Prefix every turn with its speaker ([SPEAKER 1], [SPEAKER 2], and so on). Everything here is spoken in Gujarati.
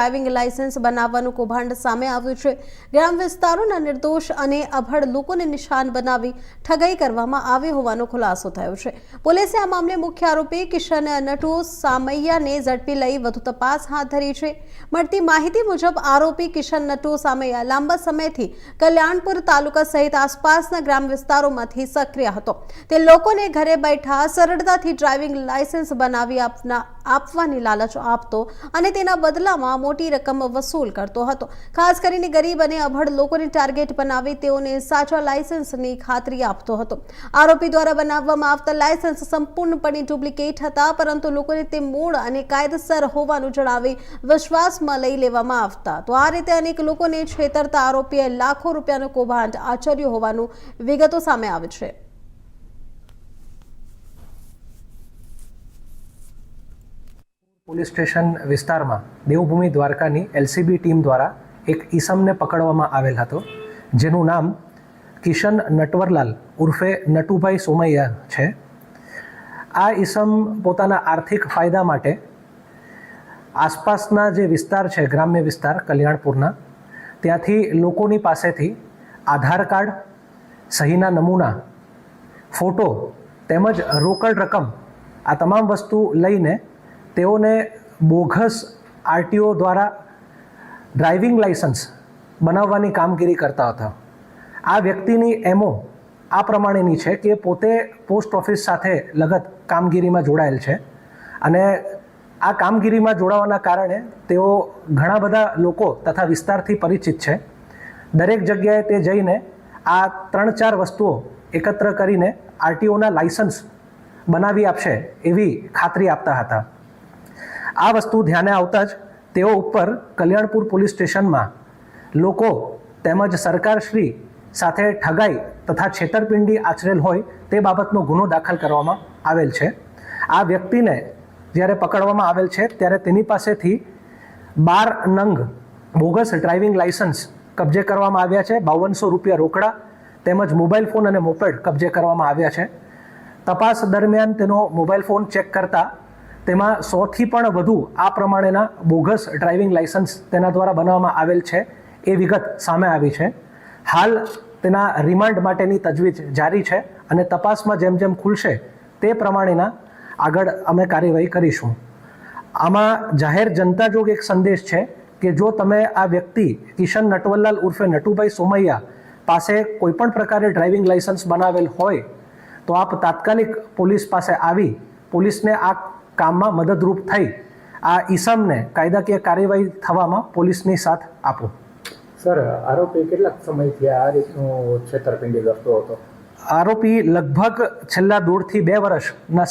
[SPEAKER 1] ડ્રાઇવિંગ લાયસન્સ બનાવવાનું કૌભાંડ સામે આવ્યું છે। ગ્રામ વિસ્તારોના નિર્દોષ અને અભણ લોકોને નિશાન બનાવી ઠગાઈ કરવામાં આવી હોવાનો ખુલાસો થયો છે। પોલીસે આ મામલે મુખ્ય આરોપી કિશન નટુ સામૈયાને ઝડપી લઈ વધુ તપાસ હાથ ધરી છે। મળતી માહિતી મુજબ આરોપી કિશન નટુ સામૈયા લાંબા સમયથી કલ્યાણપુર તાલુકા સહિત આસપાસના ગ્રામ વિસ્તારોમાંથી સક્રિય હતો। તે લોકોને ઘરે બેઠા સરળતાથી ડ્રાઇવિંગ લાયસન્સ બનાવી આપવાની લાલચ આપતો અને તેના બદલામાં મોટી રકમ વસૂલ કરતો હતો। ખાસ કરીને ગરીબ અને અભણ લોકોને ટાર્ગેટ બનાવી તેઓને સાચા લાયસન્સની ખાતરી આપતો હતો। આરોપી દ્વારા બનાવવામાં આવતા લાયસન્સ સંપૂર્ણપણે ડુપ્લિકેટ હતા, પરંતુ લોકોને તે મૂળ અને કાયદેસર હોવાનું જણાવી વિશ્વાસમાં લઈ લેવામાં આવતા। તો આ રીતે અનેક લોકોને છેતરતા આરોપીએ લાખો રૂપિયાનું કૌભાંડ આચર્યું હોવાનું વિગતો સામે આવે છે।
[SPEAKER 2] પોલીસ સ્ટેશન વિસ્તારમાં દેવભૂમિ દ્વારકાની એલસીબી ટીમ દ્વારા એક ઈસમને પકડવામાં આવેલ હતો, જેનું નામ કિશન નટવરલાલ ઉર્ફે નટુભાઈ સોમૈયા છે। આ ઈસમ પોતાના આર્થિક ફાયદા માટે આસપાસના જે વિસ્તાર છે, ગ્રામ્ય વિસ્તાર કલ્યાણપુરના, ત્યાંથી લોકોની પાસેથી આધાર કાર્ડ, સહીના નમૂના, ફોટો તેમજ રોકડ રકમ આ તમામ વસ્તુ લઈને તેઓને બોગસ આરટીઓ દ્વારા ડ્રાઇવિંગ લાયસન્સ બનાવવાની કામગીરી કરતા હતા। આ વ્યક્તિની એમઓ આ પ્રમાણેની છે કે પોતે પોસ્ટ ઓફિસ સાથે લગત કામગીરીમાં જોડાયેલ છે અને આ કામગીરીમાં જોડાવાના કારણે તેઓ ઘણા બધા લોકો તથા વિસ્તારથી પરિચિત છે। દરેક જગ્યાએ તે જઈને આ 3-4 વસ્તુઓ એકત્ર કરીને આરટીઓના લાયસન્સ બનાવી આપશે એવી ખાતરી આપતા હતા। આ વસ્તુ ધ્યાને આવતા જ તેઓ ઉપર કલ્યાણપુર પોલીસ સ્ટેશનમાં લોકો તેમજ સરકારશ્રી સાથે ઠગાઈ તથા છેતરપિંડી આચરેલ હોય તે બાબતનો ગુનો દાખલ કરવામાં આવેલ છે। આ વ્યક્તિને જ્યારે પકડવામાં આવેલ છે ત્યારે તેની પાસેથી 12 નંગ બોગસ ડ્રાઇવિંગ લાયસન્સ કબજે કરવામાં આવ્યા છે, 5200 રૂપિયા રોકડા તેમજ મોબાઈલ ફોન અને મોપેડ કબજે કરવામાં આવ્યા છે। તપાસ દરમિયાન તેનો મોબાઈલ ફોન ચેક કરતા તેમાં 100થી પણ વધુ આ પ્રમાણેના બોગસ ડ્રાઇવિંગ લાયસન્સ તેના દ્વારા બનાવવામાં આવેલ છે એ વિગત સામે આવી છે। હાલ તેના રિમાન્ડ માટેની તજવીજ જારી છે અને તપાસમાં જેમ જેમ ખુલશે તે પ્રમાણેના આગળ અમે કાર્યવાહી કરીશું। આમાં જાહેર જનતા જોગ એક સંદેશ છે કે જો તમે આ વ્યક્તિ કિશન નટવરલાલ ઉર્ફે નટુભાઈ સોમૈયા પાસે કોઈપણ પ્રકારે ડ્રાઇવિંગ લાયસન્સ બનાવેલ હોય તો આપ તાત્કાલિક પોલીસ પાસે આવી પોલીસને આ કામમાં મદદરૂપ થઈ આ ઈસમને કાયદાકીય કાર્યવાહી થવામાં પોલીસની સાથ આપો।
[SPEAKER 3] સર, આરોપી કેટલાક સમયથી આ રીતનું છેતરપિંડી કરતો હતો?
[SPEAKER 2] આરોપી લગભગ છેલ્લા 1.5 થી 2 વર્ષના